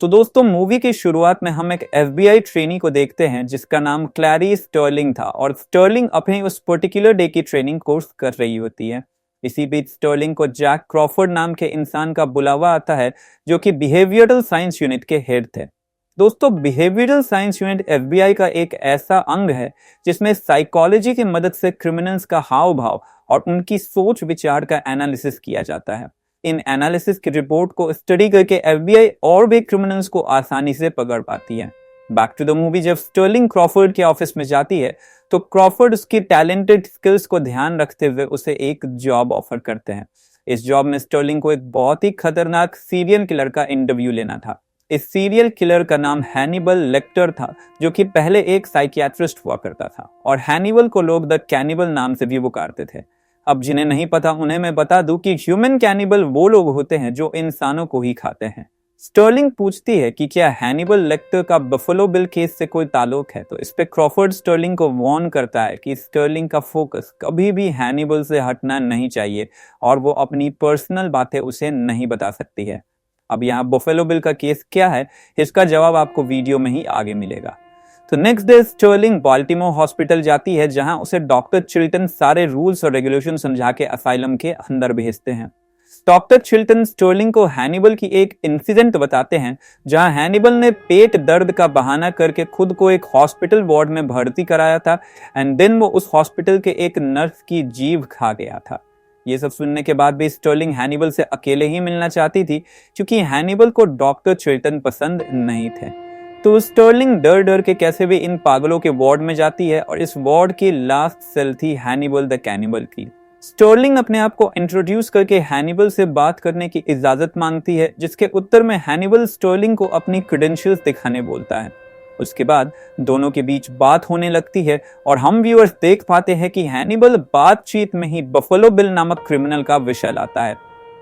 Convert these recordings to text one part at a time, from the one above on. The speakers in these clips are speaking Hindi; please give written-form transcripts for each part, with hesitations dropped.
तो दोस्तों मूवी की शुरुआत में हम एक एफबीआई ट्रेनी को देखते हैं जिसका नाम क्लैरिस स्टर्लिंग था और स्टर्लिंग अपने उस पर्टिकुलर डे की ट्रेनिंग कोर्स कर रही होती है। इसी बीच स्टर्लिंग को जैक क्रॉफर्ड नाम के इंसान का बुलावा आता है जो कि बिहेवियरल साइंस यूनिट के हेड थे। दोस्तों बिहेवियरल साइंस यूनिट एफबीआई का एक ऐसा अंग है जिसमें साइकोलॉजी की मदद से क्रिमिनल्स का हाव भाव और उनकी सोच विचार का एनालिसिस किया जाता है। इन एनालिसिस की रिपोर्ट को स्टडी करके एफबीआई और भी क्रिमिनल्स को आसानी से पकड़ पाती है। बैक टू द मूवी, जब स्टर्लिंग क्रॉफर्ड के ऑफिस में जाती है तो क्रॉफर्ड उसकी टैलेंटेड स्किल्स को ध्यान रखते हुए उसे एक जॉब ऑफर करते हैं। इस जॉब में स्टर्लिंग को एक बहुत ही खतरनाक सीरियल किलर का इंटरव्यू लेना था। इस सीरियल किलर का नाम हैनिबल लेक्टर था जो कि पहले एक साइकियाट्रिस्ट हुआ करता था और हैनिबल को लोग द कैनिबल नाम से भी पुकारते थे। अब जिन्हें नहीं पता उन्हें मैं बता दूं कि ह्यूमन कैनिबल वो लोग होते हैं जो इंसानों को ही खाते हैं। स्टर्लिंग पूछती है कि क्या हैनिबल लेक्टर का बफेलो बिल केस से कोई ताल्लुक है, तो इस पे क्रॉफर्ड स्टर्लिंग को वार्न करता है कि स्टर्लिंग का फोकस कभी भी हैनिबल से हटना नहीं चाहिए और वो अपनी पर्सनल बातें उसे नहीं बता सकती है। अब यहाँ बफेलो बिल का केस क्या है, इसका जवाब आपको वीडियो में ही आगे मिलेगा। तो next day Sterling Baltimore hospital जाती है जहां उसे डॉक्टर चिल्टन सारे रूल्स और रेगुलेशन समझा के असाइलम के अंदर भेजते हैं। डॉक्टर चिल्टन स्टर्लिंग को हैनिबल की एक इंसिडेंट बताते हैं जहां हैनिबल ने पेट दर्द का बहाना करके खुद को एक हॉस्पिटल वार्ड में भर्ती कराया था एंड देन वो उस हॉस्पिटल के एक नर्स की जीभ खा गया था। ये सब सुनने के बाद भी स्टर्लिंग हैनिबल से अकेले ही मिलना चाहती थी क्योंकि हैनिबल को डॉक्टर चिल्टन पसंद नहीं थे। तो स्टर्लिंग डर डर के कैसे भी इन पागलों के वार्ड में जाती है और इस वार्ड की लास्ट सेल थी हैनिबल द कैनिबल की। स्टर्लिंग अपने आप को इंट्रोड्यूस करके हैनिबल से बात करने की इजाजत मांगती है जिसके उत्तर में हैनिबल स्टर्लिंग को अपनी क्रेडेंशियल्स दिखाने बोलता है। उसके बाद दोनों के बीच बात होने लगती है और हम व्यूअर्स देख पाते हैं कि हैनिबल बातचीत में ही बफेलो बिल नामक क्रिमिनल का विषय लाता है।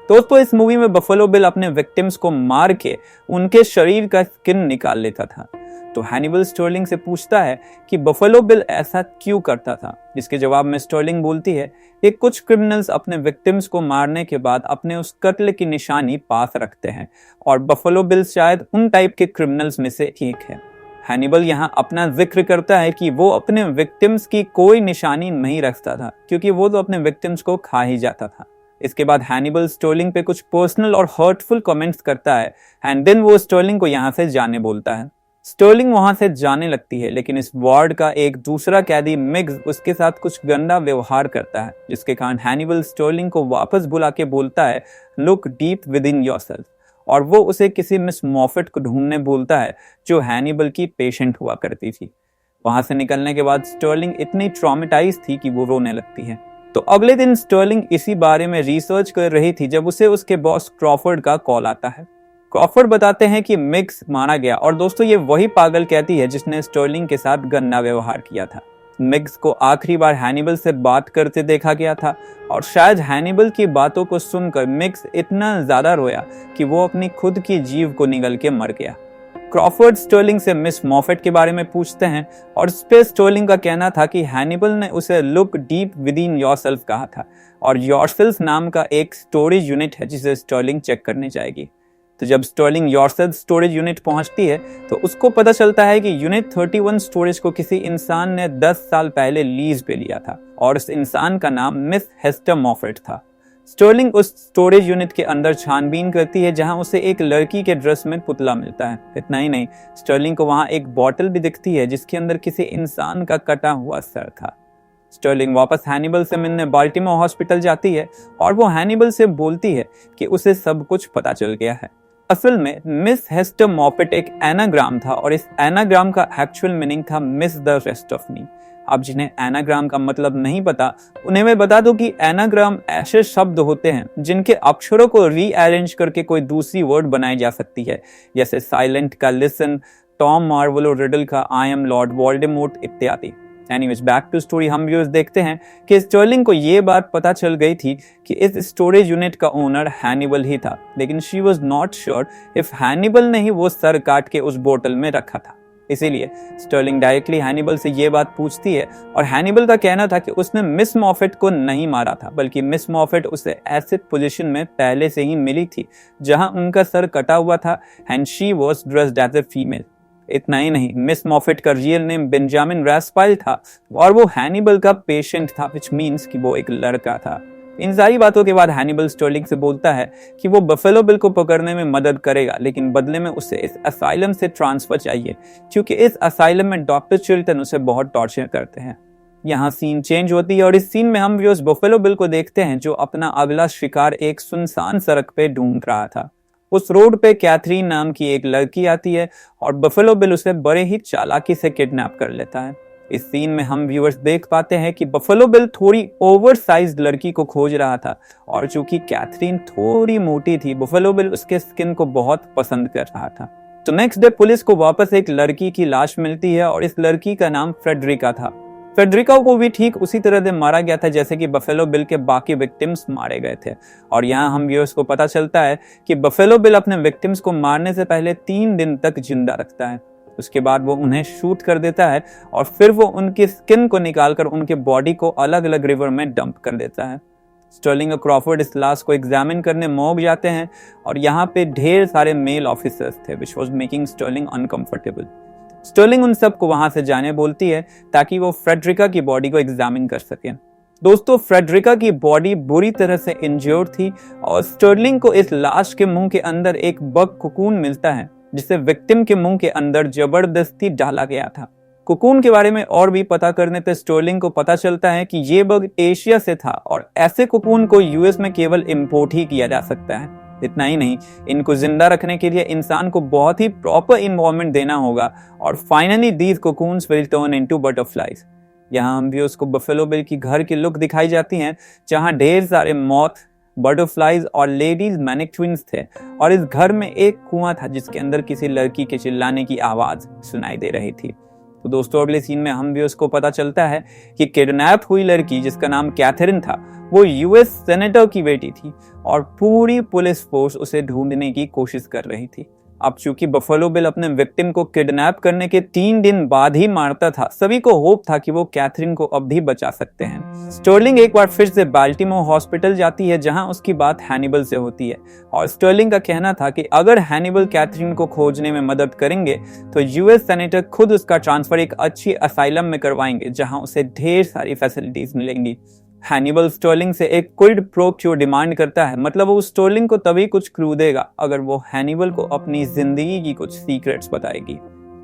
दोस्तों इस मूवी में बफेलो बिल अपने विक्टिम्स को मार के उनके शरीर का स्किन निकाल लेता था। तो हैनिबल स्टर्लिंग से पूछता है कि बफेलो बिल ऐसा क्यों करता था, जिसके जवाब में स्टर्लिंग बोलती है कि कुछ क्रिमिनल्स अपने विक्टिम्स को मारने के बाद अपने उस कत्ल की निशानी पास रखते हैं और बफेलो बिल शायद उन टाइप के क्रिमिनल्स में से एक है। हैनिबल यहाँ अपना जिक्र करता है कि वो अपने विक्टिम्स की कोई निशानी नहीं रखता था क्योंकि वो तो अपने विक्टिम्स को खा ही जाता था। इसके बाद हैनिबल स्टर्लिंग पे कुछ पर्सनल और हर्टफुल कमेंट्स करता है एंड देन वो स्टर्लिंग को यहाँ से जाने बोलता है। स्टर्लिंग वहां से जाने लगती है लेकिन इस वार्ड का एक दूसरा कैदी मिग्स उसके साथ कुछ गंदा व्यवहार करता है जिसके कारण हैनिबल स्टर्लिंग को वापस बुला के बोलता है look deep with in yourself और वो उसे किसी मिस मॉफेट को ढूंढने बोलता है जो हैनिबल की पेशेंट हुआ करती थी। वहां से निकलने के बाद स्टर्लिंग इतनी ट्रॉमेटाइज थी कि वो रोने लगती है। तो अगले दिन स्टर्लिंग इसी बारे में रिसर्च कर रही थी जब उसे उसके बॉस क्रॉफर्ड का कॉल आता है। क्रॉफर्ड बताते हैं कि मिग्स मारा गया और दोस्तों ये वही पागल कहती है जिसने स्टर्लिंग के साथ गंदा व्यवहार किया था। मिग्स को आखिरी बार हैनिबल से बात करते देखा गया था और शायद हैनिबल की बातों को सुनकर मिग्स इतना ज्यादा रोया कि वो अपनी खुद की जीभ को निगल के मर गया। क्रॉफर्ड स्टर्लिंग से मिस मॉफेट के बारे में पूछते हैं और इस पे स्टर्लिंग का कहना था कि हैनिबल ने उसे look deep with in yourself कहा था और योरसेल्फ नाम का एक स्टोरेज यूनिट है जिसे स्टर्लिंग चेक करने जाएगी। तो जब स्टर्लिंग योरसेल्फ स्टोरेज यूनिट पहुंचती है तो उसको पता चलता है कि यूनिट 31 स्टोरेज को किसी इंसान ने 10 साल पहले लीज पे लिया था और उस इंसान का नाम मिस हेस्टर मॉफेट था। स्टर्लिंग उस स्टोरेज यूनिट के अंदर छानबीन करती है जहां उसे एक लड़की के ड्रेस में पुतला मिलता है। इतना ही नहीं, स्टर्लिंग को वहां एक बॉटल भी दिखती है जिसके अंदर किसी इंसान का कटा हुआ सर था। स्टर्लिंग वापस हैनिबल से मिलने बाल्टीमोर हॉस्पिटल जाती है और वो हैनिबल से बोलती है कि उसे सब कुछ पता चल गया है। असल में मिस हेस्टर मॉफेट एक एनाग्राम था और इस एनाग्राम का एक्चुअल मीनिंग था miss the rest of me. अब जिन्हें एनाग्राम का मतलब नहीं पता उन्हें मैं बता दूं कि एनाग्राम ऐसे शब्द होते हैं जिनके अक्षरों को रीअरेंज करके कोई दूसरी वर्ड बनाई जा सकती है, जैसे साइलेंट का लिसन, टॉम मार्वलो रिडल का आई एम लॉर्ड वोल्डेमॉर्ट इत्यादि। एनीवेज बैक टू स्टोरी, हम व्यूअर्स देखते हैं कि स्टर्लिंग को ये बात पता चल गई थी कि इस स्टोरेज यूनिट का ओनर हैनिबल ही था, लेकिन she was not sure if Hannibal ने ही वो सर काट के उस बोतल में रखा था। इसीलिए स्टर्लिंग डायरेक्टली हैनिबल से ये बात पूछती है और हैनिबल का कहना था कि उसने मिस मॉफेट को नहीं मारा था, बल्कि मिस मॉफेट उसे ऐसे पोजीशन में पहले से ही मिली थी जहां उनका सर कटा हुआ था and she was dressed as a female. इतना ही नहीं, मिस मॉफेट का रियल नेम बेंजामिन रास्पाइल था और वो हैनिबल का पेशेंट था, विच मीन्स कि वो एक लड़का था। इन सारी बातों के बाद हैनिबल स्टर्लिंग से बोलता है कि वो बफेलो बिल को पकड़ने में मदद करेगा, लेकिन बदले में उसे इस असाइलम से ट्रांसफर चाहिए क्योंकि इस असाइलम में डॉक्टर चिल्टन उसे बहुत टॉर्चर करते हैं। यहाँ सीन चेंज होती है और इस सीन में हम व्यूअर्स बफेलो बिल को देखते हैं जो अपना अगला शिकार एक सुनसान सड़क पे ढूंढ रहा था। उस रोड पे कैथरीन नाम की एक लड़की आती है और बफेलो बिल उसे बड़े ही चालाकी से किडनैप कर लेता है। इस सीन में हम व्यूअर्स देख पाते हैं कि बफेलो बिल थोड़ी ओवरसाइज्ड लड़की को खोज रहा था और चूंकि कैथरीन थोड़ी मोटी थी, बफेलो बिल उसके स्किन को बहुत पसंद कर रहा था। तो नेक्स्ट डे पुलिस को वापस एक लड़की की लाश मिलती है और इस लड़की का नाम फ्रेडरिका था। फ्रेडरिका को भी ठीक उसी तरह से मारा गया था जैसे कि बफेलो बिल के बाकी विक्टिम्स मारे गए थे। और यहाँ हम व्यूअर्स को पता चलता है कि बफेलो बिल अपने विक्टिम्स को मारने से पहले 3 दिन तक जिंदा रखता है। उसके बाद वो उन्हें शूट कर देता है और फिर वो उनकी स्किन को निकालकर उनके बॉडी को अलग अलग रिवर में डंप कर देता है। स्टर्लिंग और क्रॉफोर्ड इस लाश को एग्जामिन करने मॉर्ग जाते हैं और यहाँ पे ढेर सारे मेल ऑफिसर्स थे which was making Sterling uncomfortable. Sterling उन सबको वहां से जाने बोलती है ताकि वो फ्रेडरिका की बॉडी को एग्जामिन कर सके। दोस्तों, फ्रेडरिका की बॉडी बुरी तरह से इंजर्ड थी और स्टर्लिंग को इस लाश के मुंह के अंदर एक बग कोकून मिलता है जिसे विक्टिम के मुंह के अंदर जबरदस्ती डाला गया था। कोकून के बारे में और भी पता करने पे स्टर्लिंग को पता चलता है कि ये बग एशिया से था और ऐसे कोकून को यूएस में केवल इंपोर्ट ही किया जा सकता है। इतना ही नहीं, इनको जिंदा रखने के लिए इंसान को बहुत ही प्रॉपर इन्वायरमेंट देना होगा और finally these cocoons will turn into butterflies. यहाँ हम भी उसको बफेलो बिल की घर की लुक दिखाई जाती है जहाँ ढेर सारे मॉथ, बटरफ्लाइज और लेडीज मैनिक्विन्स थे और इस घर में एक कुआं था जिसके अंदर किसी लड़की के चिल्लाने की आवाज सुनाई दे रही थी। तो दोस्तों, अगले सीन में हम भी उसको पता चलता है कि किडनैप हुई लड़की जिसका नाम कैथरीन था वो यूएस सेनेटर की बेटी थी और पूरी पुलिस फोर्स उसे ढूंढने की कोशिश कर रही थी। अब चूंकि बफेलो बिल अपने विक्टिम को किडनैप करने के 3 दिन बाद ही मारता था, सभी को होप था कि वो कैथरीन को अब भी बचा सकते हैं। स्टर्लिंग एक बार फिर से बाल्टीमोर हॉस्पिटल जाती है जहां उसकी बात हैनिबल से होती है और स्टर्लिंग का कहना था कि अगर हैनिबल कैथरीन को खोजने में मदद करेंगे तो यूएस सेनेटर खुद उसका ट्रांसफर एक अच्छी असाइलम में करवाएंगे जहां उसे ढेर सारी फैसिलिटीज मिलेंगी। हैनिबल स्टर्लिंग से एक क्विड प्रो क्यो डिमांड करता है, मतलब वो स्टर्लिंग को तभी कुछ क्लू देगा अगर वो हैनिबल को अपनी जिंदगी की कुछ सीक्रेट्स बताएगी।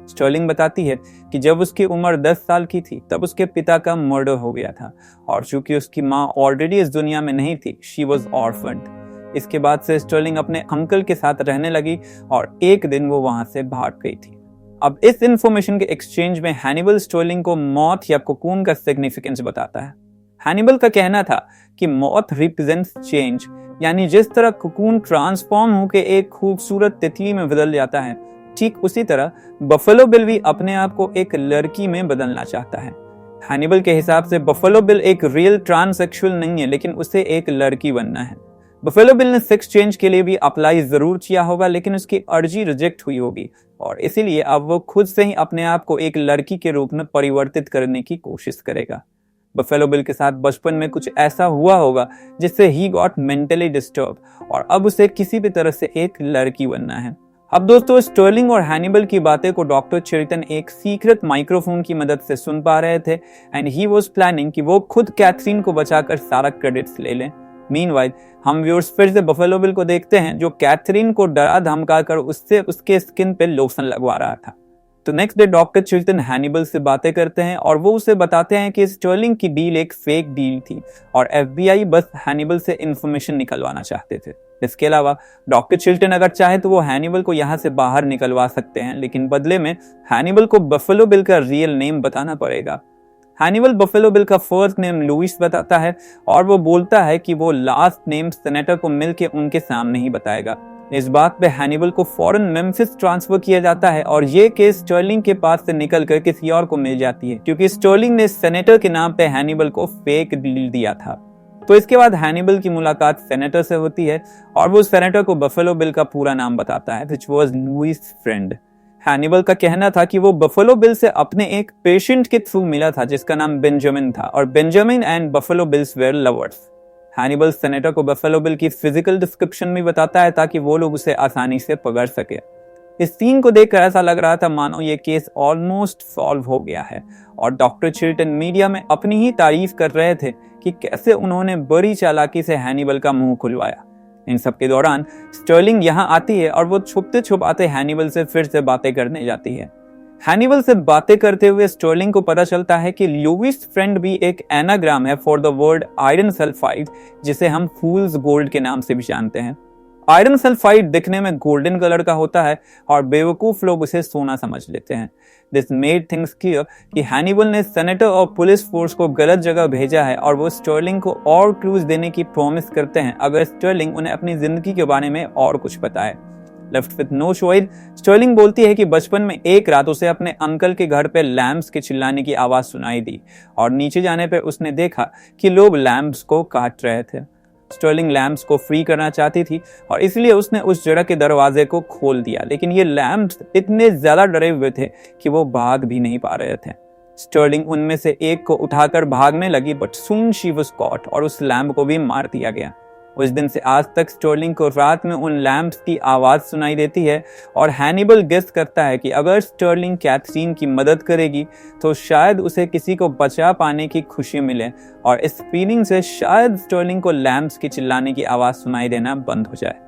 स्टर्लिंग बताती है कि जब उसकी उम्र 10 साल की थी तब उसके पिता का मर्डर हो गया था और चूंकि उसकी माँ ऑलरेडी इस दुनिया में नहीं थी, शी वॉज ऑर्फन्ड। इसके बाद से स्टर्लिंग अपने अंकल के साथ रहने लगी और एक दिन वो वहां से भाग गई थी। अब इस इंफॉर्मेशन के एक्सचेंज में हैनिबल स्टर्लिंग को मौत या कोकून का सिग्निफिकेंस बताता है। हैनिबल का कहना था कि मौत रिप्रेजेंट्स चेंज, यानी जिस तरह कोकून ट्रांसफॉर्म होकर एक खूबसूरत तितली में बदल जाता है, ठीक उसी तरह बफेलो बिल भी अपने आप को एक लड़की में बदलना चाहता है। हैनिबल के हिसाब से बफेलो बिल एक रियल ट्रांससेक्सुअल नहीं है, लेकिन उसे एक लड़की बनना है। बफेलो बिल ने सेक्स चेंज के लिए भी अप्लाई जरूर किया होगा, लेकिन उसकी अर्जी रिजेक्ट हुई होगी और इसीलिए अब वो खुद से ही अपने आप को एक लड़की के रूप में परिवर्तित करने की कोशिश करेगा। बफेलो बिल के साथ बचपन में कुछ ऐसा हुआ होगा जिससे ही गॉट मेंटली डिस्टर्ब और अब उसे किसी भी तरह से एक लड़की बनना है। अब दोस्तों, स्टर्लिंग और हैनिबल की बातें को डॉक्टर चिल्टन एक सीक्रेट माइक्रोफोन की मदद से सुन पा रहे थे एंड ही वाज प्लानिंग कि वो खुद कैथरीन को बचाकर सारा क्रेडिट्स ले लें। मीनवाइल हम व्यूअर्स फिर से बफेलो बिल को देखते हैं जो कैथरीन को डरा धमका कर उससे उसके स्किन पे लोशन लगवा रहा था। तो next day doctor Chilton Hannibal से बातें करते हैं और वो उसे बताते हैं कि स्टर्लिंग की डील एक फेक डील थी और एफबीआई बस हैनिबल से इंफॉर्मेशन निकलवाना चाहते थे। इसके अलावा डॉक्टर चिल्टन अगर चाहे तो वो हैनिबल को यहाँ से बाहर निकलवा सकते हैं, लेकिन बदले में हैनिबल को बफेलो बिल का रियल नेम बताना पड़ेगा। हैनिबल बफेलो बिल का फर्स्ट नेम लुइस बताता है और वो बोलता है कि वो लास्ट नेम सेनेटर को मिलके उनके सामने ही बताएगा। इस बात पे हैनिबल को फौरन मेम्फिस ट्रांसफर किया जाता है और ये केस स्टर्लिंग के पास से निकलकर किसी और को मिल जाती है क्योंकि स्टर्लिंग ने सेनेटर के नाम पे हैनिबल को फेक डील दिया था। तो इसके बाद हैनिबल की मुलाकात सेनेटर से होती है और वो सेनेटर को बफेलो बिल का पूरा नाम बताता है, which was Louis Friend. Hannibal का कहना था कि वो बफेलो बिल से अपने एक पेशेंट के थ्रू मिला था जिसका नाम बेंजामिन था और Benjamin and Buffalo Bills were lovers. Hannibal senator को बफेलो बिल की फिजिकल डिस्क्रिप्शन भी बताता है ताकि वो लोग उसे आसानी से पकड़ सके। इस सीन को देखकर ऐसा लग रहा था मानो ये केस ऑलमोस्ट सॉल्व हो गया है और डॉक्टर चिल्टन मीडिया में अपनी ही तारीफ कर रहे थे कि कैसे उन्होंने बड़ी चालाकी से हैनिबल का मुंह खुलवाया। इन सब के दौरान स्टर्लिंग यहाँ आती है और वो छुपते छुपाते हैनिबल से फिर से बातें करने जाती है। हैनिबल से बातें करते हुए स्टर्लिंग को पता चलता है कि लुइस फ्रेंड भी एक एनाग्राम है for the word iron sulphide, जिसे हम फूल्स गोल्ड के नाम से भी जानते हैं। आयरन सल्फाइड दिखने में गोल्डन कलर का होता है और बेवकूफ लोग उसे सोना समझ लेते हैं। दिस मेड थिंग्स क्लियर कि हैनिबल ने सेनेटर और पुलिस फोर्स को गलत जगह भेजा है और वो स्टर्लिंग को और क्लूज देने की प्रॉमिस करते हैं अगर स्टर्लिंग उन्हें अपनी जिंदगी के बारे में और कुछ बताए। Left with no choice, Sterling बोलती है कि बचपन में एक रात उसे अपने अंकल के घर पे लैम्प्स के चिल्लाने की आवाज सुनाई दी और नीचे जाने पर उसने देखा कि लोग लैम्प्स को काट रहे थे। स्टर्लिंग लैम्प्स को फ्री करना चाहती थी और इसलिए उसने उस जगह के दरवाजे को खोल दिया, लेकिन ये लैम्प्स इतने ज्यादा डरे हुए थे कि वो भाग भी नहीं पा रहे थे। स्टर्लिंग उनमें से एक को उठाकर भागने लगी but soon she was cot और उस लैम्प को भी मार दिया गया। उस दिन से आज तक स्टर्लिंग को रात में उन लैम्प्स की आवाज सुनाई देती है और हैनिबल गेस करता है कि अगर स्टर्लिंग कैथरीन की मदद करेगी तो शायद उसे किसी को बचा पाने की खुशी मिले और इस फीलिंग से शायद स्टर्लिंग को लैम्प्स की चिल्लाने की आवाज सुनाई देना बंद हो जाए।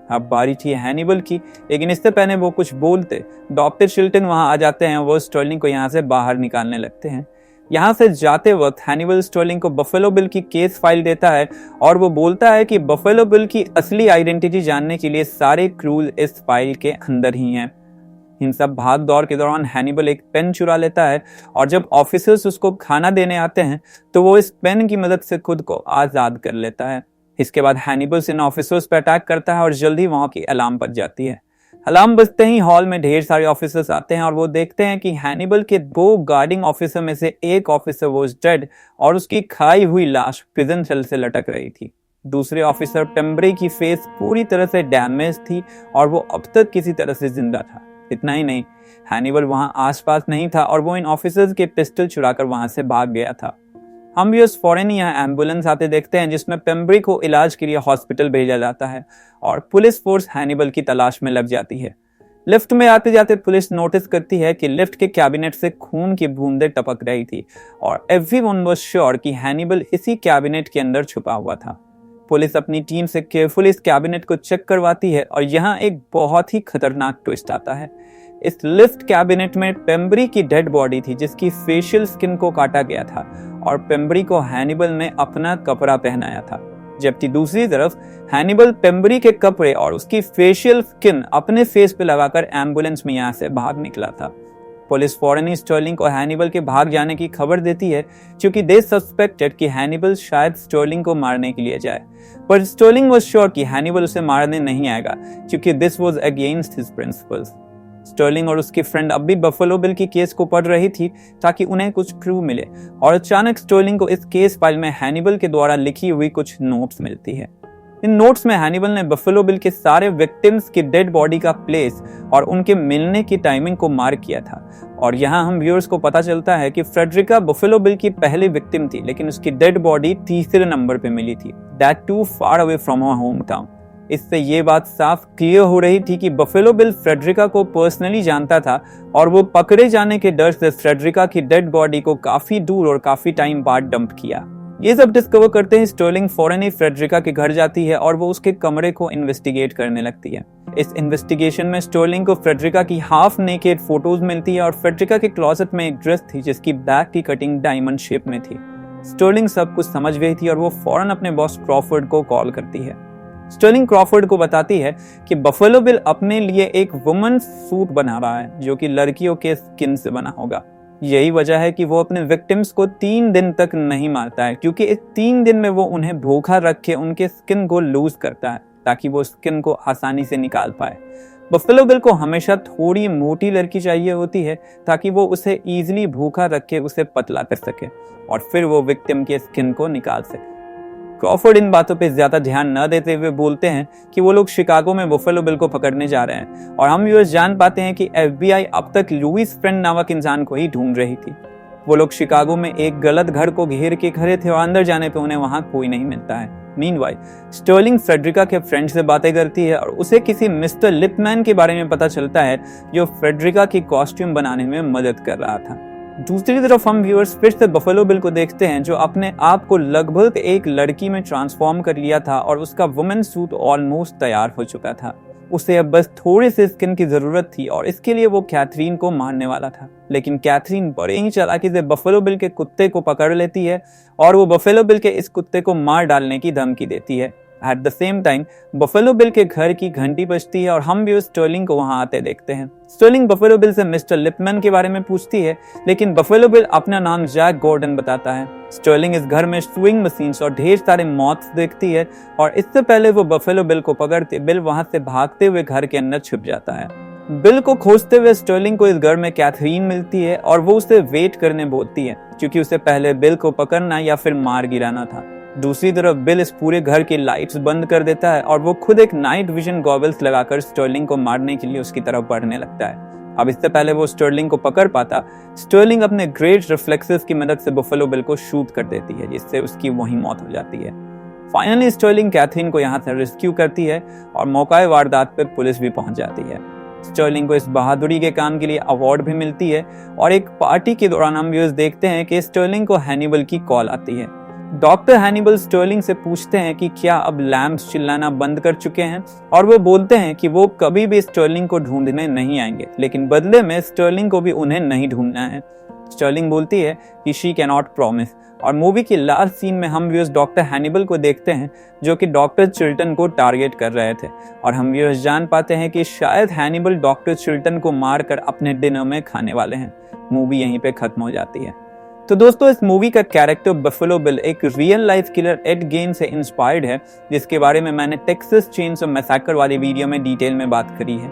अब बारी थी हैनिबल की, लेकिन इससे पहले वो कुछ बोलते डॉक्टर चिल्टन वहां आ जाते हैं। वो स्टर्लिंग को यहाँ से बाहर निकालने लगते हैं। यहाँ से जाते वक्त हैनिबल स्टर्लिंग को बफेलो बिल की केस फाइल देता है और वो बोलता है कि बफेलो बिल की असली आइडेंटिटी जानने के लिए सारे क्रूज इस फाइल के अंदर ही हैं। इन सब भाग दौड़ के दौरान हैनिबल एक पेन चुरा लेता है और जब ऑफिसर्स उसको खाना देने आते हैं तो वो इस पेन की मदद से खुद को आजाद कर लेता है। इसके बाद हैनिबल इन ऑफिसर्स पर अटैक करता है और जल्दी वहां की अलार्म बज जाती है। अलार्म बजते ही हॉल में ढेर सारे ऑफिसर्स आते हैं और वो देखते हैं कि हैनिबल के 2 गार्डिंग ऑफिसर में से एक ऑफिसर वाज डेड और उसकी खाई हुई लाश प्रिजन सेल से लटक रही थी। दूसरे ऑफिसर पेम्ब्रे की फेस पूरी तरह से डैमेज थी और वो अब तक किसी तरह से जिंदा था। इतना ही नहीं, हैनिबल वहां आसपास नहीं था और वो इन ऑफिसर्स के पिस्टल चुराकर वहां से भाग गया था। हम भी उस फौरन यहाँ एम्बुलेंस आते देखते हैं जिसमें पेम्ब्रे को इलाज के लिए हॉस्पिटल भेजा जाता है और पुलिस फोर्स हैनिबल की तलाश में लग जाती है। लिफ्ट में आते जाते पुलिस नोटिस करती है कि लिफ्ट के कैबिनेट से खून की बूंदें टपक रही थी और एवरीवन वाज श्योर कि हैनिबल इसी कैबिनेट के अंदर छुपा हुआ था। पुलिस अपनी टीम से केयरफुली इस कैबिनेट को चेक करवाती है और यहाँ एक बहुत ही खतरनाक ट्विस्ट आता है। इस लिफ्ट कैबिनेट में पेम्ब्रे की डेड बॉडी थी जिसकी फेशियल स्किन को काटा गया था और पेम्ब्रे को हैनिबल ने अपना कपड़ा पहनाया था, जबकि दूसरी तरफ हैनिबल पेम्ब्रे के कपड़े और उसकी फेशियल स्किन अपने फेस पे लगाकर एम्बुलेंस में यहाँ से भाग निकला था। पुलिस फौरन स्टर्लिंग और हैनिबल के भाग जाने की खबर देती है क्योंकि दे सस्पेक्टेड कि हैनिबल शायद स्टर्लिंग को मारने के लिए जाए, पर स्टर्लिंग वाज श्योर कि हैनिबल उसे मारने नहीं आएगा क्योंकि this was against his principles. Sterling और उसकी फ्रेंड अब भी बफेलो बिल की केस को पढ़ रही थी ताकि उन्हें कुछ क्लू मिले और अचानक स्टर्लिंग को इस केस फाइल में हैनिबल के द्वारा लिखी हुई कुछ नोट्स मिलती है। इन नोट्स में हैनिबल ने बफेलो बिल के सारे विक्टिम्स की डेड बॉडी का प्लेस और उनके मिलने की टाइमिंग को मार्क किया था और यहाँ हम व्यूअर्स को पता चलता है कि फ्रेडरिका बफेलो बिल की पहली विक्टिम थी, लेकिन उसकी डेड बॉडी तीसरे नंबर पे मिली थी, that too far away from her home town. इससे ये बात साफ क्लियर हो रही थी कि बफेलो बिल फ्रेडरिका को पर्सनली जानता था और वो पकड़े जाने के डर से फ्रेडरिका की डेड बॉडी को काफी दूर और काफी टाइम बाद डंप किया। ये सब डिस्कवर करते ही स्टर्लिंग फौरन ही फ्रेडरिका के घर जाती है और वो उसके कमरे को इन्वेस्टिगेट करने लगती है। इस इन्वेस्टिगेशन में स्टर्लिंग को फ्रेडरिका की हाफ नेकेड फोटोज मिलती है और फ्रेडरिका के क्लोजेट में एक ड्रेस थी जिसकी बैक की कटिंग डायमंड शेप में थी। स्टर्लिंग सब कुछ समझ गई थी और वो फौरन अपने बॉस क्रॉफोर्ड को कॉल करती है। स्टर्लिंग क्रॉफोर्ड को बताती है कि बफेलो बिल अपने लिए एक वुमन सूट बना रहा है जो कि लड़कियों के स्किन से बना होगा। यही वजह है कि वो अपने विक्टिम्स को 3 दिन तक नहीं मारता है, क्योंकि इस 3 दिन में वो उन्हें भूखा रख के उनके स्किन को लूज करता है ताकि वो स्किन को आसानी से निकाल पाए। बफेलो बिल को हमेशा थोड़ी मोटी लड़की चाहिए होती है ताकि वो उसे ईजिली भूखा रख के उसे पतला कर सके और फिर वो विक्टिम के स्किन को निकाल सके। क्रॉफोर्ड इन बातों पे ज्यादा ध्यान न देते हुए बोलते हैं कि वो लोग शिकागो में बफेलो बिल को पकड़ने जा रहे हैं और हम व्यूअर्स जान पाते हैं कि FBI अब तक लुइस फ्रेंड नामक इंसान को ही ढूंढ रही थी। वो लोग शिकागो में एक गलत घर को घेर के खड़े थे और अंदर जाने पे उन्हें वहां कोई नहीं मिलता है। मीनवाइल स्टर्लिंग फ्रेडरिका के फ्रेंड से बातें करती है और उसे किसी मिस्टर लिपमैन के बारे में पता चलता है जो फ्रेडरिका की कॉस्ट्यूम बनाने में मदद कर रहा था। दूसरी तरफ हम व्यूअर्स फिर से बफेलो बिल को देखते हैं जो अपने आप को लगभग एक लड़की में ट्रांसफॉर्म कर लिया था और उसका वुमेन सूट ऑलमोस्ट तैयार हो चुका था। उसे अब बस थोड़े से स्किन की जरूरत थी और इसके लिए वो कैथरीन को मारने वाला था, लेकिन कैथरीन बड़े ही चालाकी से बफेलो बिल के कुत्ते को पकड़ लेती है और वो बफेलो बिल के इस कुत्ते को मार डालने की धमकी देती है। At the same time buffalo bill के घर की घंटी बजती है और हम भी स्टर्लिंग को वहां आते देखते हैं। स्टर्लिंग बफेलो बिल से मिस्टर लिपमैन के बारे में पूछती है, लेकिन बफेलो बिल अपना नाम जैक गॉर्डन बताता है। स्टर्लिंग इस घर में स्विंग मशीन्स और ढेर सारे मॉथ्स देखती है और इससे पहले वो बफेलो बिल को पकड़ते बिल वहां से भागते हुए घर के अंदर छुप जाता है। बिल को खोजते हुए स्टर्लिंग को इस घर में कैथरीन मिलती है और वो उसे वेट करने बोलती है क्योंकि उसे पहले बिल को पकड़ना या फिर मार गिराना था। दूसरी तरफ बिल इस पूरे घर की लाइट्स बंद कर देता है और वो खुद एक नाइट विजन गॉगल्स लगाकर स्टर्लिंग को मारने के लिए उसकी तरफ बढ़ने लगता है। अब इससे पहले वो स्टर्लिंग को पकड़ पाता, स्टर्लिंग अपने ग्रेट रिफ्लेक्सेस की मदद से बफेलो बिल को शूट कर देती है जिससे उसकी वहीं मौत हो जाती है। फाइनली स्टर्लिंग कैथरीन को यहाँ से रेस्क्यू करती है और मौका वारदात पर पुलिस भी पहुंच जाती है। स्टर्लिंग को इस बहादुरी के काम के लिए अवार्ड भी मिलती है और एक पार्टी के दौरान हम व्यूअर्स देखते हैं कि स्टर्लिंग को हैनिबल की कॉल आती है। डॉक्टर हैनिबल स्टर्लिंग से पूछते हैं कि क्या अब लैम्प्स चिल्लाना बंद कर चुके हैं और वो बोलते हैं कि वो कभी भी स्टर्लिंग को ढूंढने नहीं आएंगे, लेकिन बदले में स्टर्लिंग को भी उन्हें नहीं ढूंढना है। स्टर्लिंग बोलती है कि शी कैन नॉट प्रॉमिस और मूवी की लास्ट सीन में हम व्यूअर्स डॉक्टर हैनिबल को देखते हैं जो कि डॉक्टर चिल्टन को टारगेट कर रहे थे और हम व्यूअर्स जान पाते हैं कि शायद हैनिबल डॉक्टर चिल्टन को मारकर अपने डिनर में खाने वाले हैं। मूवी यहीं पे खत्म हो जाती है। तो दोस्तों इस मूवी का कैरेक्टर बफेलो बिल एक real life killer Ed Gein से इंस्पायर्ड है जिसके बारे में मैंने टेक्सास चेनसॉ मैसेकर वाली वीडियो में डिटेल में बात करी है।